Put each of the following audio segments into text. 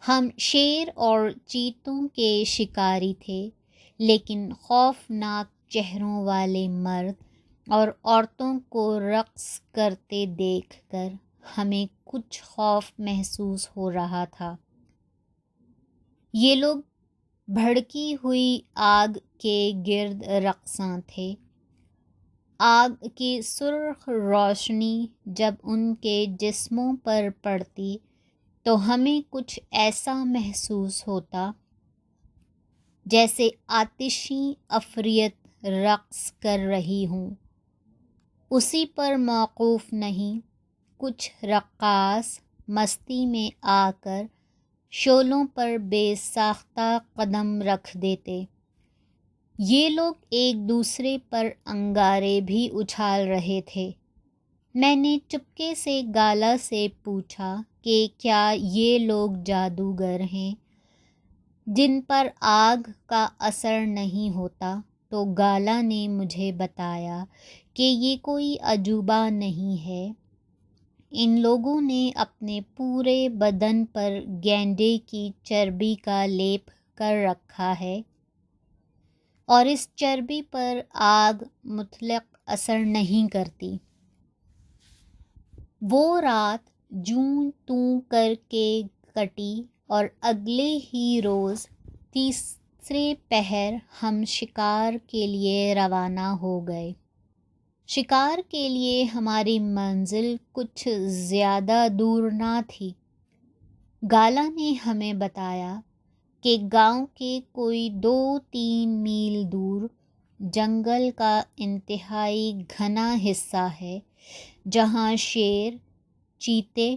ہم شیر اور چیتوں کے شکاری تھے، لیکن خوفناک چہروں والے مرد اور عورتوں کو رقص کرتے دیکھ کر ہمیں کچھ خوف محسوس ہو رہا تھا۔ یہ لوگ بھڑکی ہوئی آگ کے گرد رقصاں تھے۔ آگ کی سرخ روشنی جب ان کے جسموں پر پڑتی تو ہمیں کچھ ایسا محسوس ہوتا جیسے آتشی عفریت رقص کر رہی ہوں۔ اسی پر موقوف نہیں، کچھ رقاص مستی میں آ کر شعلوں پر بے ساختہ قدم رکھ دیتے۔ یہ لوگ ایک دوسرے پر انگارے بھی اچھال رہے تھے۔ میں نے چپکے سے گالا سے پوچھا کہ کیا یہ لوگ جادوگر ہیں جن پر آگ کا اثر نہیں ہوتا، تو گالا نے مجھے بتایا کہ یہ کوئی عجوبہ نہیں ہے۔ ان لوگوں نے اپنے پورے بدن پر گینڈے کی چربی کا لیپ کر رکھا ہے، اور اس چربی پر آگ مطلق اثر نہیں کرتی۔ وہ رات جوں توں کر کے کٹی اور اگلے ہی روز تیسرے پہر ہم شکار کے لیے روانہ ہو گئے۔ شکار کے لیے ہماری منزل کچھ زیادہ دور نہ تھی۔ گالا نے ہمیں بتایا کہ گاؤں کے کوئی 2-3 میل دور جنگل کا انتہائی گھنا حصہ ہے جہاں شیر، چیتے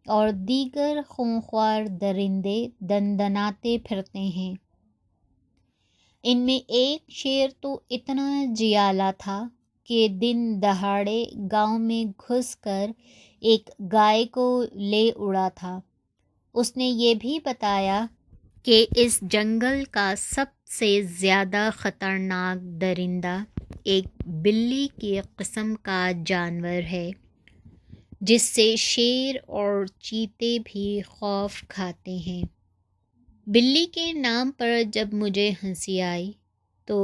اور دیگر خونخوار درندے دندناتے پھرتے ہیں۔ ان میں ایک شیر تو اتنا جیالا تھا کہ دن دہاڑے گاؤں میں گھس کر ایک گائے کو لے اڑا تھا۔ اس نے یہ بھی بتایا کہ اس جنگل کا سب سے زیادہ خطرناک درندہ ایک بلی کی قسم کا جانور ہے جس سے شیر اور چیتے بھی خوف کھاتے ہیں۔ بلی کے نام پر جب مجھے ہنسی آئی تو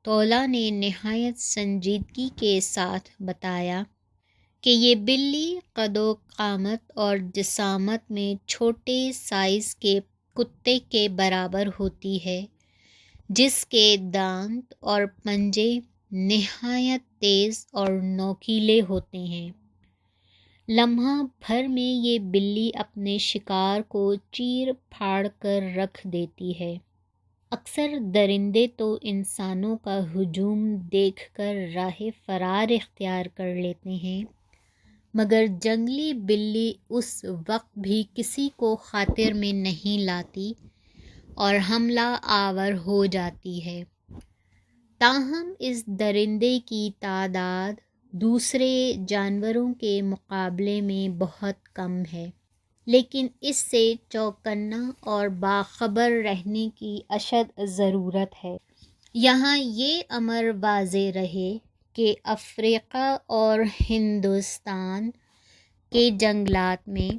تولا نے نہایت سنجیدگی کے ساتھ بتایا کہ یہ بلی قد و قامت اور جسامت میں چھوٹے سائز کے کتے کے برابر ہوتی ہے، جس کے دانت اور پنجے نہایت تیز اور نوکیلے ہوتے ہیں۔ لمحہ بھر میں یہ بلی اپنے شکار کو چیر پھاڑ کر رکھ دیتی ہے۔ اکثر درندے تو انسانوں کا ہجوم دیکھ کر راہ فرار اختیار کر لیتے ہیں، مگر جنگلی بلی اس وقت بھی کسی کو خاطر میں نہیں لاتی اور حملہ آور ہو جاتی ہے۔ تاہم اس درندے کی تعداد دوسرے جانوروں کے مقابلے میں بہت کم ہے، لیکن اس سے چوکنا اور باخبر رہنے کی اشد ضرورت ہے۔ یہاں یہ امر واضح رہے کہ افریقہ اور ہندوستان کے جنگلات میں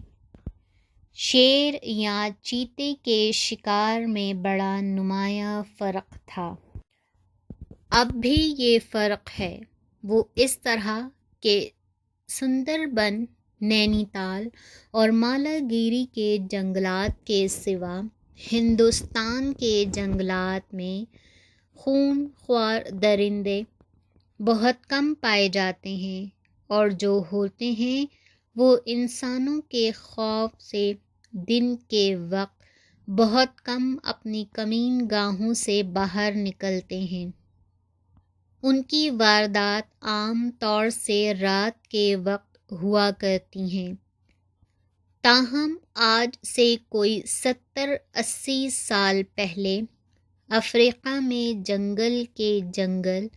شیر یا چیتے کے شکار میں بڑا نمایاں فرق تھا۔ اب بھی یہ فرق ہے۔ وہ اس طرح کہ سندر بن، نینی تال اور مالا گیری کے جنگلات کے سوا ہندوستان کے جنگلات میں خون خوار درندے بہت کم پائے جاتے ہیں، اور جو ہوتے ہیں وہ انسانوں کے خوف سے دن کے وقت بہت کم اپنی کمین گاہوں سے باہر نکلتے ہیں۔ ان کی واردات عام طور سے رات کے وقت ہوا کرتی ہیں۔ تاہم آج سے کوئی 70-80 سال پہلے افریقہ میں جنگل کے جنگل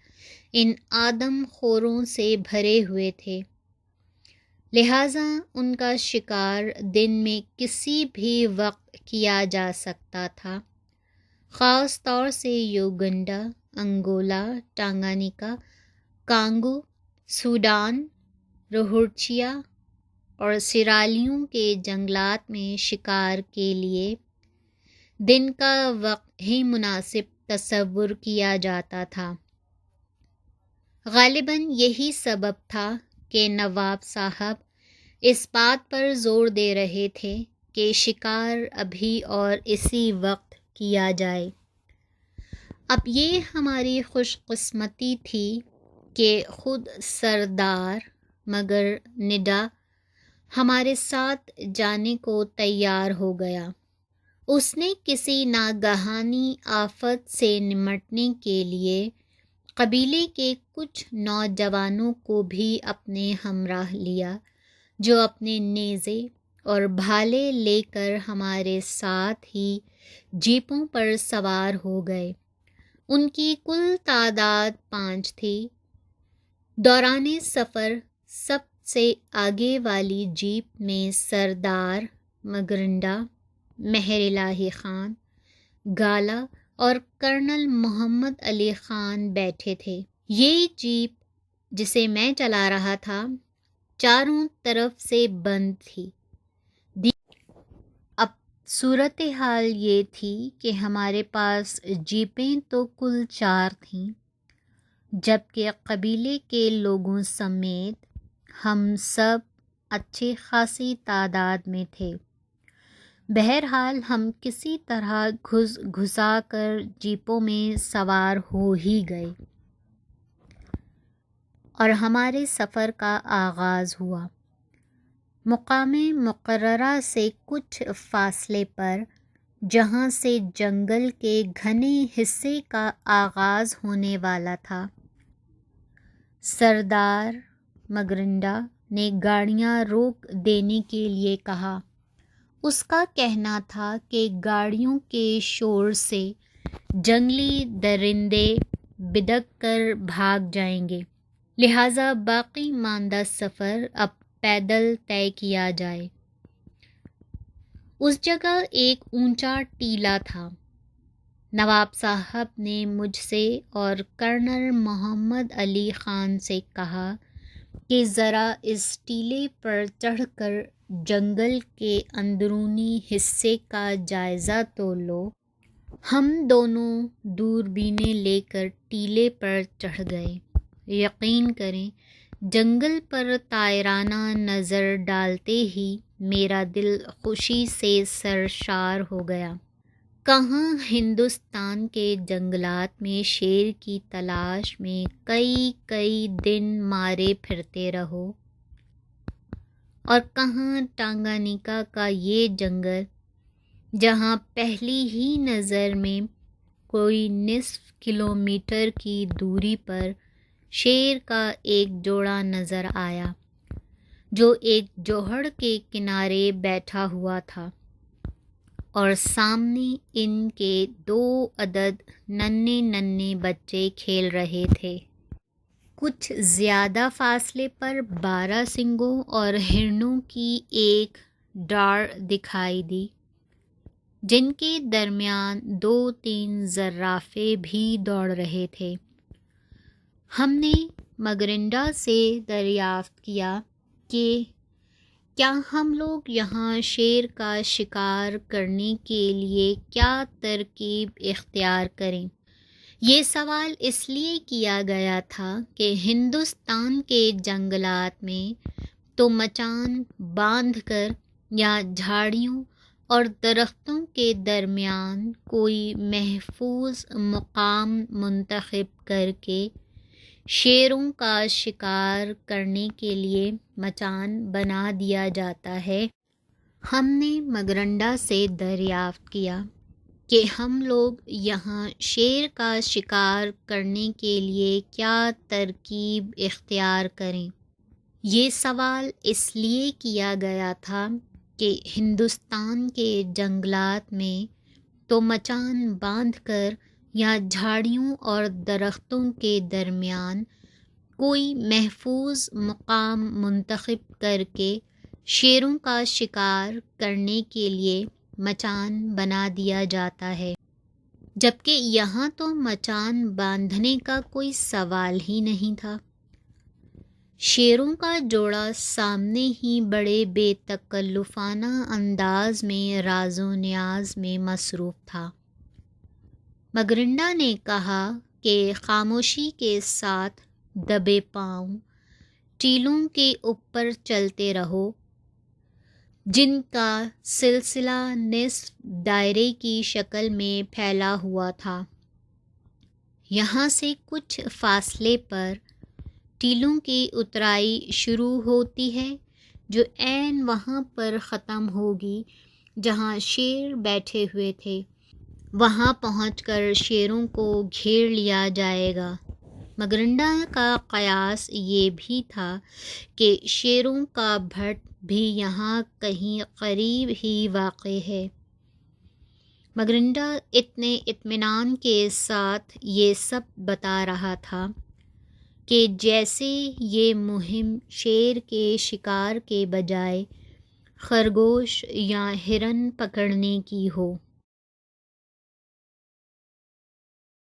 ان آدم خوروں سے بھرے ہوئے تھے، لہٰذا ان کا شکار دن میں کسی بھی وقت کیا جا سکتا تھا، خاص طور سے یوگنڈا، انگولا، ٹانگانیکا، کانگو، سوڈان، روہوٹچیا اور سرالیوں کے جنگلات میں شکار کے لیے دن کا وقت ہی مناسب تصور کیا جاتا تھا۔ غالباً یہی سبب تھا کہ نواب صاحب اس بات پر زور دے رہے تھے کہ شکار ابھی اور اسی وقت کیا جائے۔ اب یہ ہماری خوش قسمتی تھی کہ خود سردار مگرنڈا ہمارے ساتھ جانے کو تیار ہو گیا۔ اس نے کسی ناگہانی آفت سے نمٹنے کے لیے قبیلے کے کچھ نوجوانوں کو بھی اپنے ہمراہ لیا، جو اپنے نیزے اور بھالے لے کر ہمارے ساتھ ہی جیپوں پر سوار ہو گئے۔ ان کی کل تعداد 5 تھی۔ دوران سفر سب سے آگے والی جیپ میں سردار مگرنڈا، مہر الہی خان، گالا اور کرنل محمد علی خان بیٹھے تھے۔ یہ جیپ جسے میں چلا رہا تھا چاروں طرف سے بند تھی۔ اب صورتحال یہ تھی کہ ہمارے پاس جیپیں تو کل 4 تھیں، جبکہ قبیلے کے لوگوں سمیت ہم سب اچھی خاصی تعداد میں تھے۔ بہرحال ہم کسی طرح گھس گھسا کر جیپوں میں سوار ہو ہی گئے اور ہمارے سفر کا آغاز ہوا۔ مقام مقررہ سے کچھ فاصلے پر، جہاں سے جنگل کے گھنے حصے کا آغاز ہونے والا تھا، سردار مگرنڈا نے گاڑیاں روک دینے کے لیے کہا۔ اس کا کہنا تھا کہ گاڑیوں کے شور سے جنگلی درندے بدک کر بھاگ جائیں گے، لہٰذا باقی ماندہ سفر اب پیدل طے کیا جائے۔ اس جگہ ایک اونچا ٹیلہ تھا۔ نواب صاحب نے مجھ سے اور کرنل محمد علی خان سے کہا کہ ذرا اس ٹیلے پر چڑھ کر جنگل کے اندرونی حصے کا جائزہ تو لو۔ ہم دونوں دوربینیں لے کر ٹیلے پر چڑھ گئے۔ یقین کریں، جنگل پر طائرانہ نظر ڈالتے ہی میرا دل خوشی سے سرشار ہو گیا۔ کہاں ہندوستان کے جنگلات میں شیر کی تلاش میں کئی دن مارے پھرتے رہو، اور کہاں ٹانگانیکا کا یہ جنگل جہاں پہلی ہی نظر میں کوئی نصف کلومیٹر کی دوری پر شیر کا ایک جوڑا نظر آیا، جو ایک جوہڑ کے کنارے بیٹھا ہوا تھا اور سامنے ان کے 2 عدد ننھے بچے کھیل رہے تھے۔ کچھ زیادہ فاصلے پر 12 سنگوں اور ہرنوں کی ایک ڈار دکھائی دی، جن کے درمیان 2-3 زرافے بھی دوڑ رہے تھے۔ ہم نے مگرنڈا سے دریافت کیا کہ کیا ہم لوگ یہاں شیر کا شکار کرنے کے لیے کیا ترکیب اختیار کریں؟ یہ سوال اس لیے کیا گیا تھا کہ ہندوستان کے جنگلات میں تو مچان باندھ کر یا جھاڑیوں اور درختوں کے درمیان کوئی محفوظ مقام منتخب کر کے شیروں کا شکار کرنے کے لیے مچان بنا دیا جاتا ہے۔ ہم نے مگرنڈا سے دریافت کیا کہ ہم لوگ یہاں شیر کا شکار کرنے کے لیے کیا ترکیب اختیار کریں۔ یہ سوال اس لیے کیا گیا تھا کہ ہندوستان کے جنگلات میں تو مچان باندھ کر یا جھاڑیوں اور درختوں کے درمیان کوئی محفوظ مقام منتخب کر کے شیروں کا شکار کرنے کے لیے مچان بنا دیا جاتا ہے، جبکہ یہاں تو مچان باندھنے کا کوئی سوال ہی نہیں تھا۔ شیروں کا جوڑا سامنے ہی بڑے بے تکلفانہ انداز میں راز و نیاز میں مصروف تھا۔ مگرنڈا نے کہا کہ خاموشی کے ساتھ دبے پاؤں ٹیلوں کے اوپر چلتے رہو، جن کا سلسلہ نصف دائرے کی شکل میں پھیلا ہوا تھا۔ یہاں سے کچھ فاصلے پر ٹیلوں کی اترائی شروع ہوتی ہے جو عین وہاں پر ختم ہوگی جہاں شیر بیٹھے ہوئے تھے۔ وہاں پہنچ کر شیروں کو گھیر لیا جائے گا۔ مگرنڈا کا قیاس یہ بھی تھا کہ شیروں کا بھٹ بھی یہاں کہیں قریب ہی واقع ہے۔ مگرنڈا اتنے اطمینان کے ساتھ یہ سب بتا رہا تھا کہ جیسے یہ مہم شیر کے شکار کے بجائے خرگوش یا ہرن پکڑنے کی ہو۔